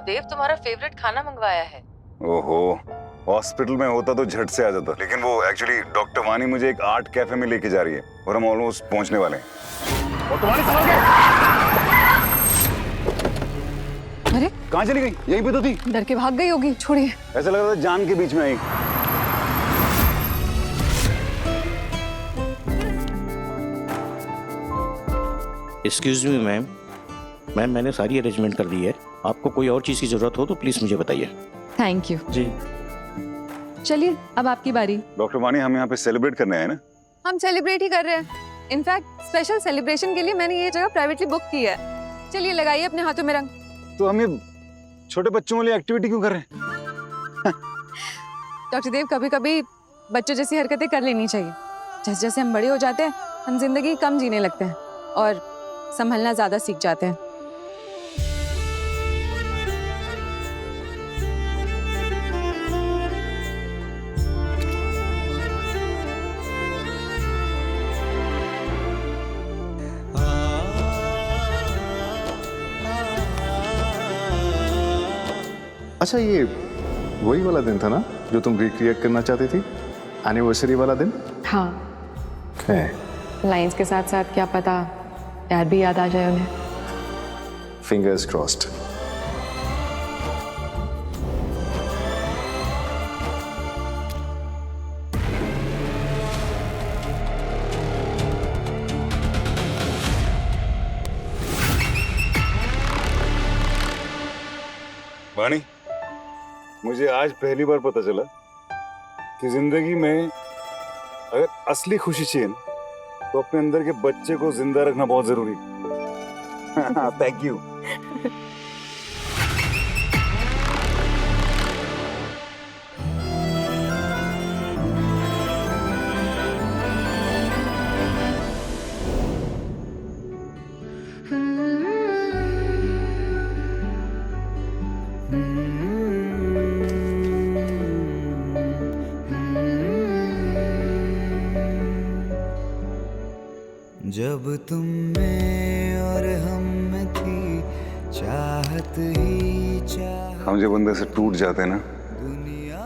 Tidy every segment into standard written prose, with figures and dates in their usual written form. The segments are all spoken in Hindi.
देव तुम्हारा फेवरेट खाना मंगवाया है। ओहो, हॉस्पिटल में होता तो झट से आ जाता, लेकिन वो एक्चुअली डॉक्टर वानी मुझे एक आर्ट कैफे में लेके जा रही है और हम ऑलमोस्ट पहुंचने वाले हैं। और तुम्हारी संभल के। अरे कहाँ चली गई? यहीं पे तो थी। डर के भाग गई होगी, छोड़िए। ऐसा लग रहा था जान के बीच में आई। एक्सक्यूज मी मैम, मैंने सारी अरेंजमेंट कर दी है। आपको कोई और चीज़ की ज़रूरत हो तो प्लीज़ मुझे बताइए। थैंक यू जी। चलिए अब आपकी बारी। डॉक्टर वानी, हम यहाँ पे सेलिब्रेट करने आए ना? हम सेलिब्रेट ही कर रहे हैं। इनफैक्ट स्पेशल सेलिब्रेशन के लिए मैंने ये जगह प्राइवेटली बुक की है। चलिए लगाइए अपने हाथों में रंग। तो हम ये छोटे बच्चों वाली एक्टिविटी क्यों कर रहे हैं? डॉक्टर देव, कभी कभी बच्चों जैसी हरकतें कर लेनी चाहिए। जैसे जैसे हम बड़े हो जाते हैं हम जिंदगी कम जीने लगते हैं और संभलना ज्यादा सीख जाते हैं। अच्छा, ये वही वाला दिन था ना जो तुम रिक्रिएट करना चाहती थी, एनिवर्सरी वाला दिन? हाँ, है। लाइंस के साथ साथ क्या पता डैड भी याद आ जाए उन्हें। Fingers crossed. वानी, मुझे आज पहली बार पता चला कि जिंदगी में अगर असली खुशी चाहिए ना तो अपने अंदर के बच्चे को जिंदा रखना बहुत जरूरी है। Thank you. जब तुम में और हम में थी चाहत ही चाहत, हम जब अंदर से टूट जाते हैं ना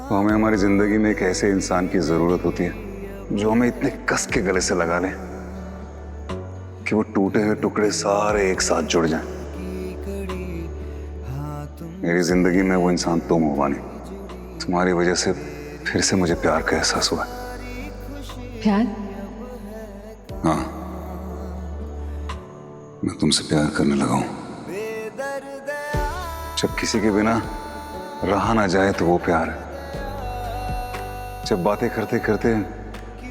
तो हमें हमारी जिंदगी में एक ऐसे इंसान की जरूरत होती है जो हमें इतने कस के गले से लगा ले कि वो टूटे हुए टुकड़े सारे एक साथ जुड़ जाएं। मेरी जिंदगी में वो इंसान तुम हो वानी। तुम्हारी वजह से फिर से मुझे प्यार का एहसास हुआ। प्यार? हाँ, मैं तुमसे प्यार करने लगा हूं। जब किसी के बिना रहा ना जाए तो वो प्यार है। जब बातें करते करते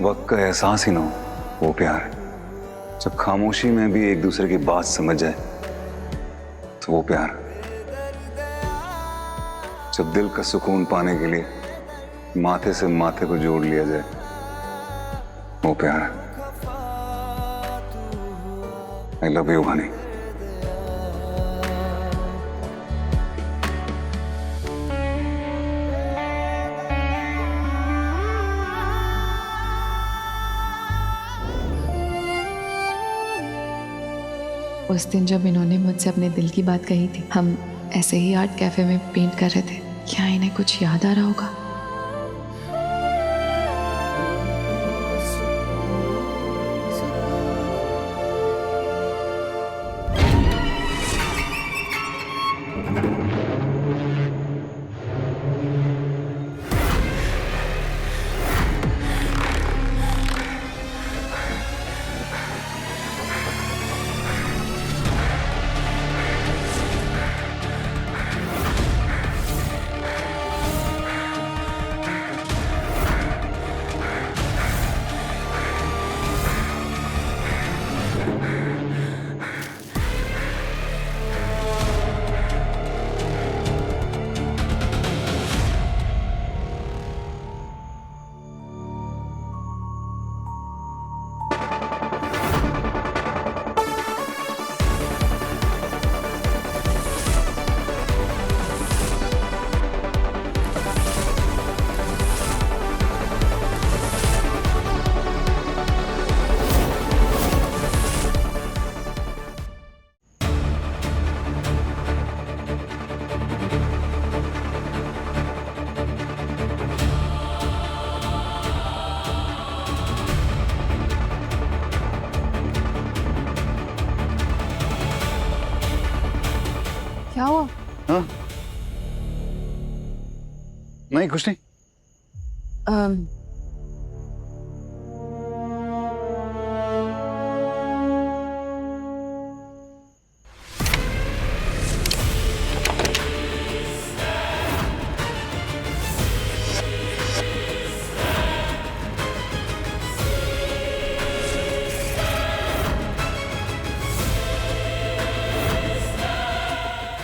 वक्त का एहसास ही ना हो वो प्यार है। जब खामोशी में भी एक दूसरे की बात समझ जाए तो वो प्यार है। जब दिल का सुकून पाने के लिए माथे से माथे को जोड़ लिया जाए वो प्यार है। I love you, honey. उस दिन जब इन्होंने मुझसे अपने दिल की बात कही थी, हम ऐसे ही आर्ट कैफे में पेंट कर रहे थे। क्या इन्हें कुछ याद आ रहा होगा? नहीं कुछ नहीं।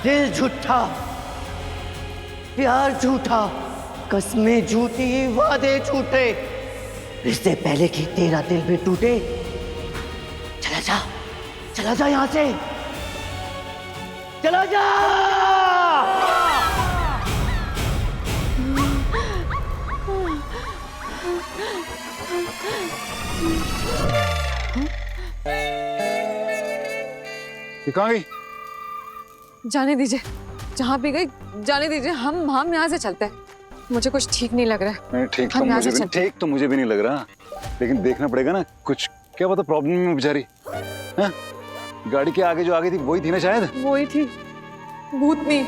दिल झूठा, प्यार झूठा, कस्में झूठी, वादे झूठे, इससे पहले कि तेरा दिल भी टूटे, चला जा यहां से, चला जा। ये कहाँ गई? जाने दीजिए, जहाँ भी गई जाने दीजिए। हम यहाँ से चलते हैं। मुझे कुछ ठीक नहीं लग रहा है। नहीं ठीक तो मुझे भी नहीं लग रहा, लेकिन देखना पड़ेगा ना कुछ। क्या पता प्रॉब्लम में बेचारी। हाँ? गाड़ी के आगे जो आगे थी वही थी ना शायद। वही थी, भूतनी।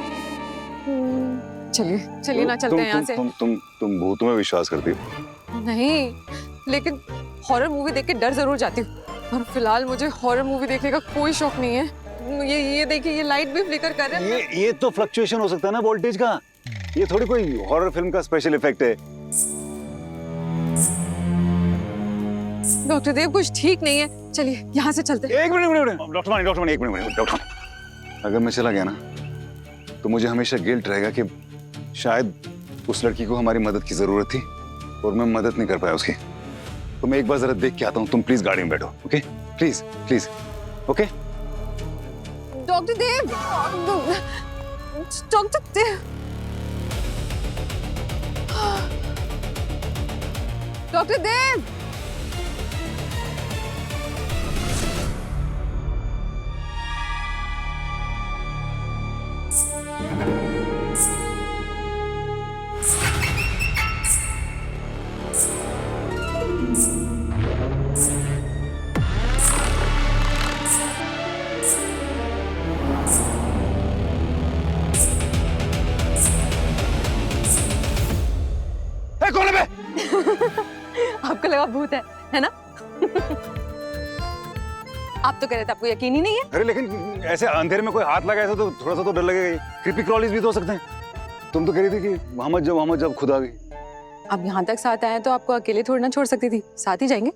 चलिए ना चलते हैं यहाँ से। तुम भूतों में विश्वास करती हो? नहीं, लेकिन हॉरर मूवी देख के डर जरूर जाती हूँ। और फिलहाल मुझे हॉरर मूवी देखने का कोई शौक नहीं है। ये देखिए, ये लाइट भी फ्लिकर कर रहा है। ये तो फ्लक्चुएशन हो सकता है ना वोल्टेज का। ये थोड़ी कोई हॉरर फिल्म का स्पेशल इफेक्ट है। डॉक्टर देव कुछ ठीक नहीं है, चलिए यहाँ से चलते हैं। एक मिनट डॉक्टर वानी, एक मिनट डॉक्टर। अगर मैं चला गया ना तो मुझे हमेशा गिल्ट रहेगा कि शायद उस लड़की को हमारी मदद की जरूरत थी और मैं मदद नहीं कर पाया उसकी। तो मैं एक बार जरा देख के आता हूँ। तुम प्लीज गाड़ी में बैठो, okay? Please okay? Doctor Dev, doctor Dev, doctor Dev. कौन है? आपको लगा भूत है ना? आप तो कह रहे थे आपको यकीन ही नहीं है। अरे लेकिन ऐसे अंधेरे में कोई हाथ लगाया तो थोड़ा सा तो डर लगेगा। क्रीपी क्रॉलीज भी तो हो सकते हैं। तुम तो कह रही थी कि मोहम्मद जब खुद आ गई। अब यहाँ तक साथ आए तो आपको अकेले थोड़ी ना छोड़ सकती थी, साथ ही जाएंगे।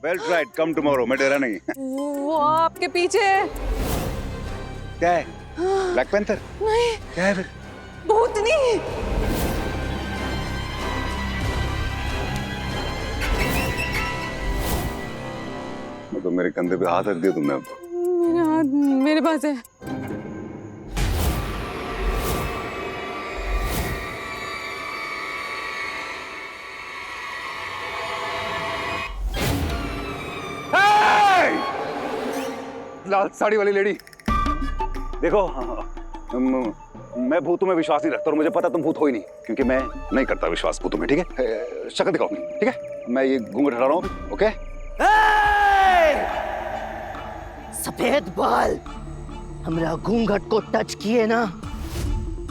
Well tried, come tomorrow. मैं डरा नहीं। वो आपके पीछे है। क्या है? Black panther? नहीं। क्या है फिर? भूतनी। मतलब मेरे कंधे पे हाथ रख दिया तुमने अब। मेरा हाथ मेरे पास है। लाल साड़ी वाली लेडी, देखो मैं भूतों में विश्वास नहीं रखता और मुझे पता तुम भूत हो ही नहीं, क्योंकि मैं नहीं करता विश्वास भूतों में। ठीक है? शक्ल दिखाओ अपनी। ठीक है? मैं ये घूंघट हटा रहा हूँ। ओके? सफेद बाल हमरा घूंघट को टच किए ना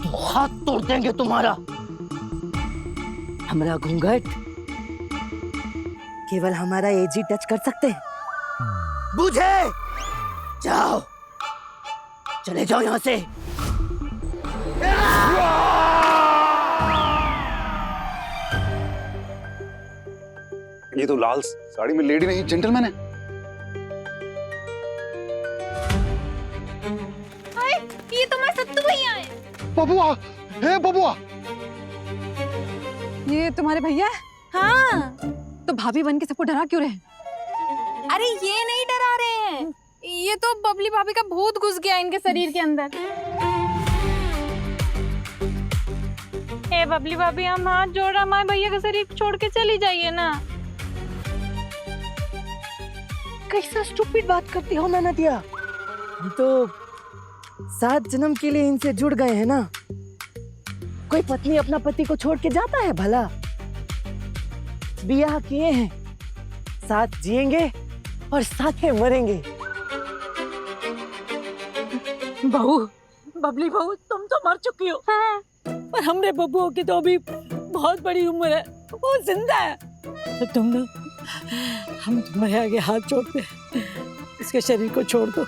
तो हाथ तोड़ देंगे तुम्हारा। हमरा घूंघट केवल हमारा एज ही टच कर सकते हैं, बुझे? जाओ, चले जाओ यहां से। ये तो लाल साड़ी में लेडी नहीं जेंटलमैन है। ये तो मैं सत्तू भैया है। बबुआ, हे बबुआ। ये तुम्हारे भैया है? हाँ। तो भाभी बन के सबको डरा क्यों रहे? अरे ये नहीं डरा रहे हैं, ये तो बबली भाभी का भूत घुस गया इनके शरीर के अंदर। हे बबली भाभी, हम हाथ जोड़ रहे, हमारे भैया का शरीर छोड़ के चली जाइए ना। कैसा स्टूपिड बात करती हो ना नदिया। हम तो 7 जन्म के लिए इनसे जुड़ गए हैं ना। कोई पत्नी अपना पति को छोड़ के जाता है भला? बियाह किए हैं, साथ जिएंगे और साथ में मरेंगे। बहू, बबली बहू, तुम तो मर चुकी हो। हाँ। पर हमरे बबुओं की तो अभी बहुत बड़ी उम्र है, वो जिंदा है। तो तुम ना, हम तुम्हारे आगे हाथ जोड़ते हैं, इसके शरीर को छोड़ दो।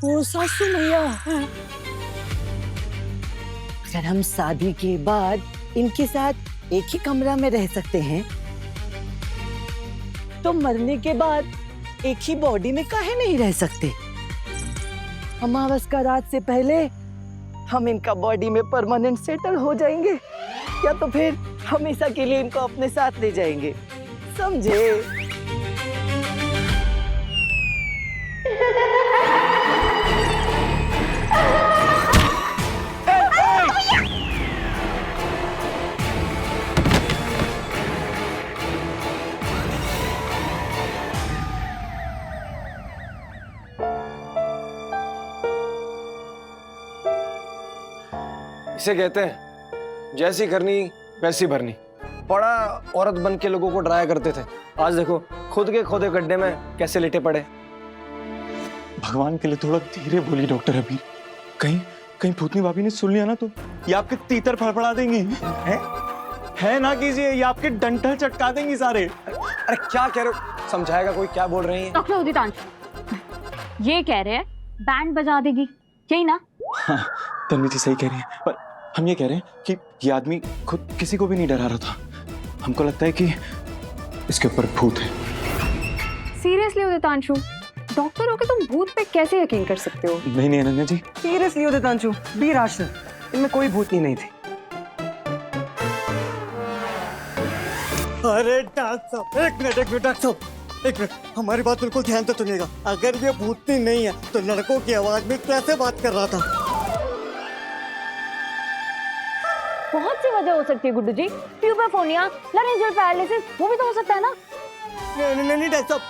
ओ सासू मैया, अगर हम शादी के बाद इनके साथ एक ही कमरा में रह सकते हैं, तो मरने के बाद एक ही बॉडी में काहे नहीं रह सकते? अमावस का रात से पहले हम इनका बॉडी में परमानेंट सेटल हो जाएंगे, या तो फिर हमेशा के लिए इनको अपने साथ ले जाएंगे, समझे? इसे कहते हैं जैसी करनी वैसी भरनी। बड़ा औरत बन के लोगों को डराया करते थे, आज देखो खुद के खोदे गड्ढे में कैसे लेटे पड़े। भगवान के लिए थोड़ा धीरे बोली डॉक्टर अबीर। कहीं भूतनी भाभी ने सुन लिया ना तो ये आपके तीतर फड़फड़ा देंगी। है ना कीजिए, ये आपके डंठल चटका देंगी सारे। अरे क्या कह रहे हो, समझाएगा कोई? क्या बोल रही है? डॉक्टर उदितांश ये कह रहे हैं बैंड बजा देगी, यही ना? हाँ, तन्वी जी सही कह रही है, पर हम ये कह रहे हैं कि ये आदमी खुद किसी को भी नहीं डरा रहा था। हमको लगता है कि इसके ऊपर भूत है। सीरियसली उदितांशु, डॉक्टर होके तुम भूत पे कैसे यकीन कर सकते हो? नहीं अनन्या जी, सीरियसली उदितांशु, बी राशनल, इनमें कोई भूतनी नहीं थी। अरे डॉक्टर साहब, एक मिनट डॉक्टर साहब, एक मिनट, हमारी बात बिल्कुल ध्यान से सुनिएगा। अगर ये भूतनी नहीं है तो लड़कों की आवाज में कैसे बात कर रहा था? बहुत सी वजह हो सकती है गुड्डू जी, ट्यूबरफोनिया, लैरिंजियल पैरालिसिस, वो भी तो हो सकता है ना? नहीं डॉक्टर साहब,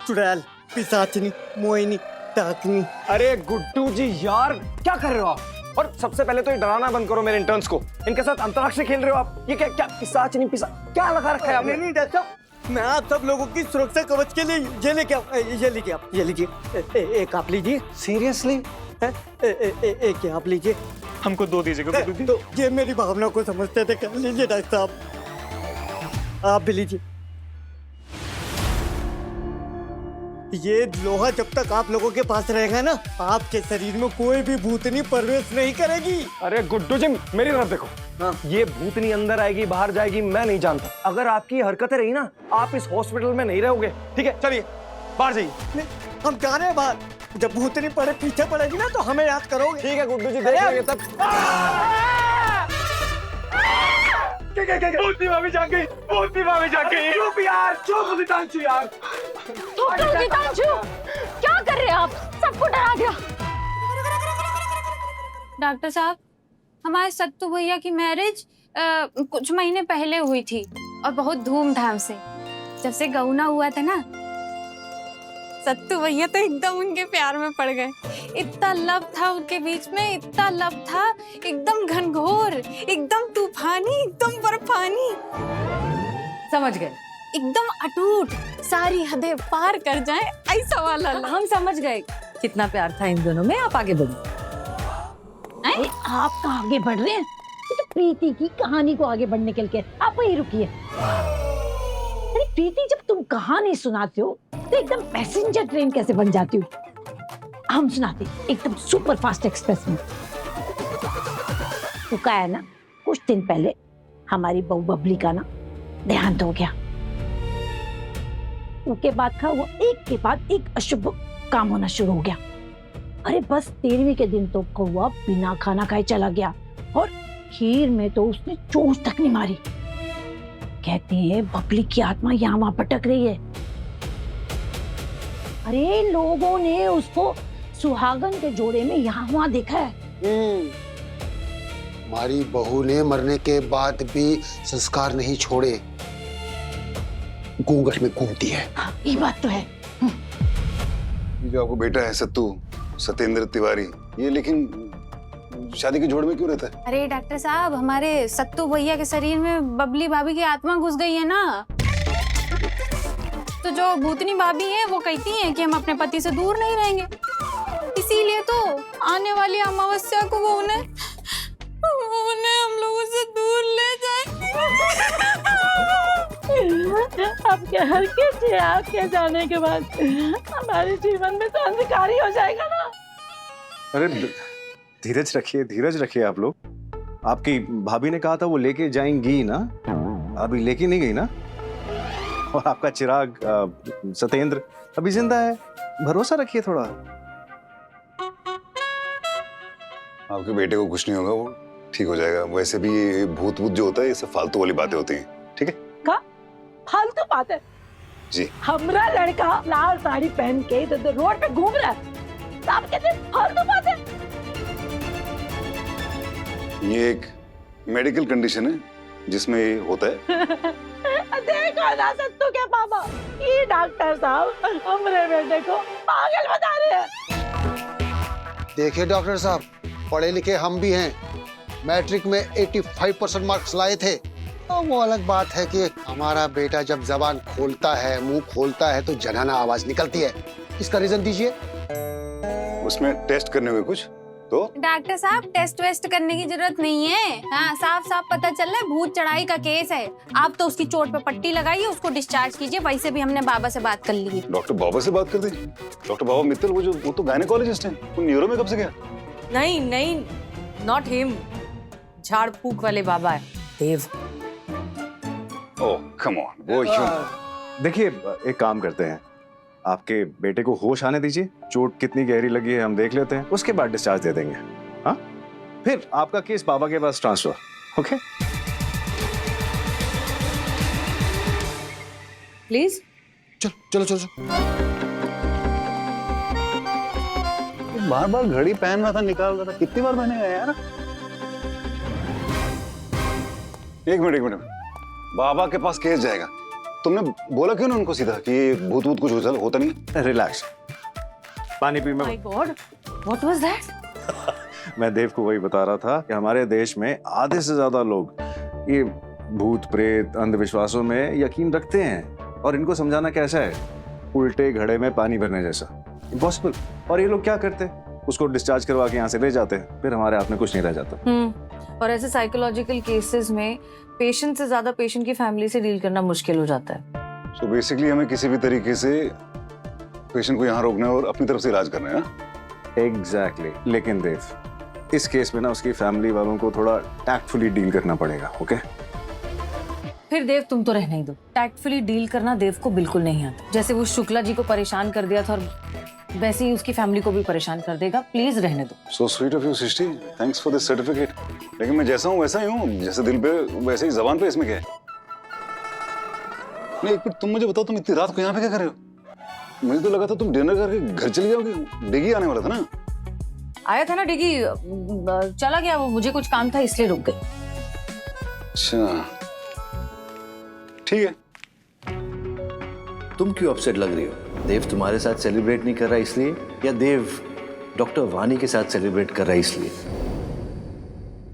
चुड़ैल, पिशाचनी, मोहिनी, डाकनी। अरे गुड्डू जी यार, क्या कर रहे हो आप? और सबसे पहले तो ये डराना बंद करो मेरे इंटर्न्स को। इनके साथ अंतरिक्ष खेल रहे हो आप। ये क्या पिशाचनी क्या लगा रखा है आपने? नहीं डॉक्टर साहब, मैं आप सब लोगों की सुरक्षा कवच के लिए ये लीजिए, एक आप लीजिए। सीरियसली? एक आप लीजिए। हमको 2 दीजिएगा। तो ये मेरी भावना को समझते थे, कर लीजिए डॉक्टर साहब, आप भी लीजिए। ये लोहा जब तक आप लोगों के पास रहेगा ना, आपके शरीर में कोई भी भूतनी प्रवेश नहीं करेगी। अरे गुड्डू जी, मेरी तरफ देखो। हाँ। ये भूतनी अंदर आएगी बाहर जाएगी मैं नहीं जानता। अगर आपकी हरकतें रही ना, आप इस हॉस्पिटल में नहीं रहोगे। ठीक है, चलिए बाहर जाइए। हम जा रहे हैं बाहर। जब भूतनी पीछे पड़ेगी ना तो हमें याद करोगे। ठीक है गुड्डू जी, देख लेंगे तब। भूतनी भाभी जाग गई, भूतनी भाभी जाग गई। चुप यार, चुप उदितांशु यार। उदितांशु, क्या कर रहे हैं आप? सबको डरा दिया। डॉक्टर साहब, हमारे सत्तू भैया की मैरिज कुछ महीने पहले हुई थी और बहुत धूमधाम से। जब से गौना हुआ था ना, सत्तू भैया तो एकदम उनके प्यार में पड़ गए। इतना लब था उनके बीच में, इतना लब था, एकदम घनघोर, एकदम तूफानी, एकदम बर्फानी। समझ गए? एकदम अटूट, सारी हदें पार कर जाए ऐसा वाला। हम समझ गए कितना प्यार था इन दोनों में। आप आगे बढ़िए। आप कहाँ आगे बढ़ रहे हैं? तो प्रीति की कहानी को आगे बढ़ने के लिए आप वही रुकिए। अरे प्रीति, जब तुम कहानी सुनाते हो तो एकदम पैसेंजर ट्रेन कैसे बन जाती हो? हम सुनाते एकदम सुपर फास्ट एक्सप्रेस में। तो क्या है ना, कुछ दिन पहले हमारी बहू बबली का ना देहांत हो गया। उसके बाद का वो एक के बाद एक अशुभ काम होना शुरू हो गया। अरे बस 13वीं के दिन तो कौवा बिना खाना खाए चला गया और खीर में तो उसने चोंच तक नहीं मारी। कहते हैं बबली की आत्मा यहाँ वहां भटक रही है। अरे लोगों ने उसको सुहागन के जोड़े में यहाँ वहां देखा है। हमारी बहू ने मरने के बाद भी संस्कार नहीं छोड़े, घूंघट में घूमती है। हाँ, ये बात तो है। ये जो आपको बेटा है सत्येंद्र तिवारी, ये लेकिन शादी के जोड़ में क्यों रहता है? अरे डॉक्टर साहब, हमारे सत्तू भैया के शरीर में बबली भाभी की आत्मा घुस गई है ना, तो जो भूतनी भाभी है वो कहती हैं कि हम अपने पति से दूर नहीं रहेंगे, इसीलिए तो आने वाली अमावस्या को वो उन्हें हम लोगों से दूर ले जाएंगे। अब क्या हर किसी आपके जाने के बाद हमारे जीवन में तो अंधकार ही हो जाएगा ना। अरे धीरज रखिए आप लोग। आपकी भाभी ने कहा था वो लेके जाएंगी ना, अभी लेके नहीं गई ना। और आपका चिराग सत्येंद्र अभी जिंदा है, भरोसा रखिए थोड़ा। आपके बेटे को कुछ नहीं होगा, वो ठीक हो जाएगा। वैसे भी ये भूत जो होता है ये सब फालतू वाली बातें होती हैं, ठीक है? का फालतू बात है जी। हमारा लड़का लाल साड़ी पहन के इधर रोड पे घूम रहा है, तो आप कहते हैं फालतू बात है? ये एक मेडिकल कंडीशन है जिसमें ये होता है। देखो ना सत्तू के पापा, ये डॉक्टर साहब हमारे बेटे को पागल बता रहे हैं। देखिए डॉक्टर साहब, पढ़े लिखे हम भी हैं। मैट्रिक में 85% मार्क्स लाए थे। और वो अलग बात है कि हमारा बेटा जब जबान खोलता है, मुंह खोलता है तो जनाना आवाज निकलती है। इसका रीजन दीजिए। उसमें टेस्ट करने हुए कुछ तो? डॉक्टर साहब, टेस्ट वेस्ट करने की जरूरत नहीं है। हाँ, साफ साफ पता चल रहा है भूत चढ़ाई का केस है। आप तो उसकी चोट पे पट्टी लगाइए, उसको डिस्चार्ज कीजिए। वैसे भी हमने बाबा से बात कर ली। डॉक्टर बाबा से बात कर दी? डॉक्टर बाबा मित्तल, वो तो गायनेकोलॉजिस्ट हैं। वो न्यूरो में कब से गया? नहीं, नॉट हिम, झाड़ फूक वाले बाबा है देव। ओह कम ऑन, वो देखिए एक काम करते हैं, आपके बेटे को होश आने दीजिए। चोट कितनी गहरी लगी है हम देख लेते हैं, उसके बाद डिस्चार्ज दे देंगे। हाँ, फिर आपका केस बाबा के पास ट्रांसफर। ओके प्लीज चलो। बार घड़ी पहन रहा था, निकाल रहा था, कितनी बार पहनेगा यार? एक मिनट, बाबा के पास केस जाएगा? तुमने बोला क्यों ना उनको सीधा कि भूत कुछ होता नहीं? रिलैक्स, पानी P. My God, what was that? मैं देव को वही बता रहा था कि हमारे देश में आधे से ज्यादा लोग ये भूत प्रेत अंधविश्वासों में यकीन रखते हैं, और इनको समझाना कैसा है, उल्टे घड़े में पानी भरने जैसा, इम्पॉसिबल। और ये लोग क्या करते हैं, उसको डिस्चार्ज करवा के यहाँ से ले जाते हैं, फिर हमारे हाथ में कुछ नहीं रह जाता। और ऐसे साइकोलॉजिकल केसेस में पेशेंट से ज्यादा पेशेंट की फैमिली से डील करना मुश्किल हो जाता है। सो बेसिकली हमें किसी भी तरीके से पेशेंट को यहाँ रोकना है और अपनी तरफ से इलाज करना है। एग्जैक्टली। लेकिन देव, इस केस में ना उसकी फैमिली वालों को थोड़ा टैक्टफुली डील करना पड़ेगा। ओके? फिर देव तुम तो रहने ही दो। टैक्टफुली डील करना देव को बिल्कुल नहीं आता। जैसे वो शुक्ला जी को परेशान कर दिया था, और वैसे ही उसकी फैमिली को भी परेशान कर देगा। प्लीज रहने दो। So sweet of you Srishti, thanks for this certificate. लेकिन मैं जैसा हूँ वैसा ही हूँ, जैसे दिल पे वैसे ही जबान पे। इसमें क्या है? नहीं, एक मिनट, तुम मुझे बताओ, तुम इतनी रात को यहाँ पे क्या कर रहे हो? मुझे तो लगा था तुम डिनर करके घर चली जाओगे। डिगी आने वाला था ना? आया था ना डिगी, चला गया वो। मुझे कुछ काम था इसलिए रुक गई। अच्छा ठीक है। तुम क्यों अपसेट लग रही हो? देव तुम्हारे साथ सेलिब्रेट नहीं कर रहा इसलिए, या देव डॉक्टर वानी के साथ सेलिब्रेट कर रहा है इसलिए?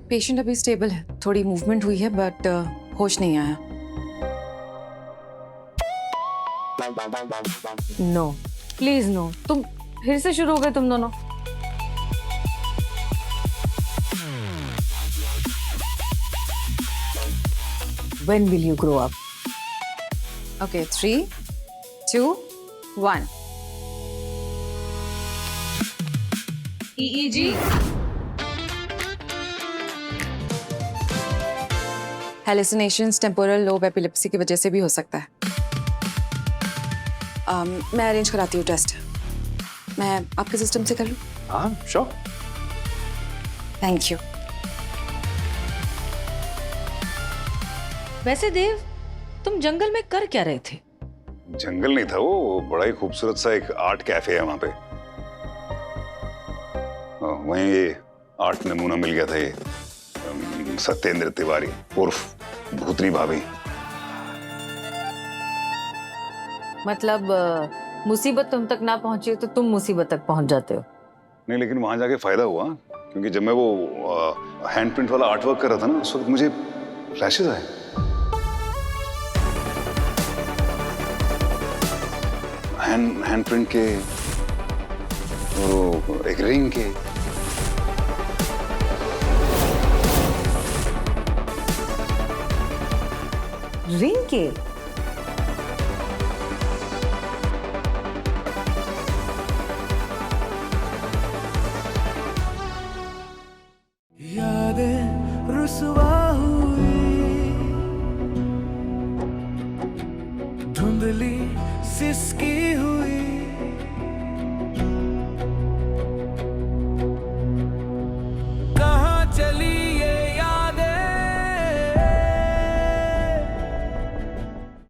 पेशेंट अभी स्टेबल है, थोड़ी मूवमेंट हुई है, बट होश नहीं आया। No please no. तुम फिर से शुरू हो गए तुम दोनों। When will you grow up? Okay, 3, 2, 1. EEG. Hallucinations, temporal lobe epilepsy की वजह से भी हो सकता है। मैं अरेंज कराती हूँ टेस्ट। मैं आपके सिस्टम से कर लूँ? हाँ, श्योर। Thank you. वैसे देव, तुम जंगल में कर क्या रहे थे? जंगल नहीं था वो, बड़ा ही खूबसूरत सा एक आर्ट कैफे है वहां पे। वहीं ये आर्ट नमूना मिल गया था, ये सत्येंद्र तिवारी उर्फ भूतनी भाभी। मतलब मुसीबत तुम तक ना पहुंची हो तो तुम मुसीबत तक पहुंच जाते हो। नहीं, लेकिन वहां जाके फायदा हुआ, क्योंकि जब मैं वो हैंड प्रिंट वाला आर्ट वर्क कर रहा था ना, उस वक्त मुझे फ्लैशेस आए। हैंड प्रिंट के, वो एक रिंग के। रिंग के?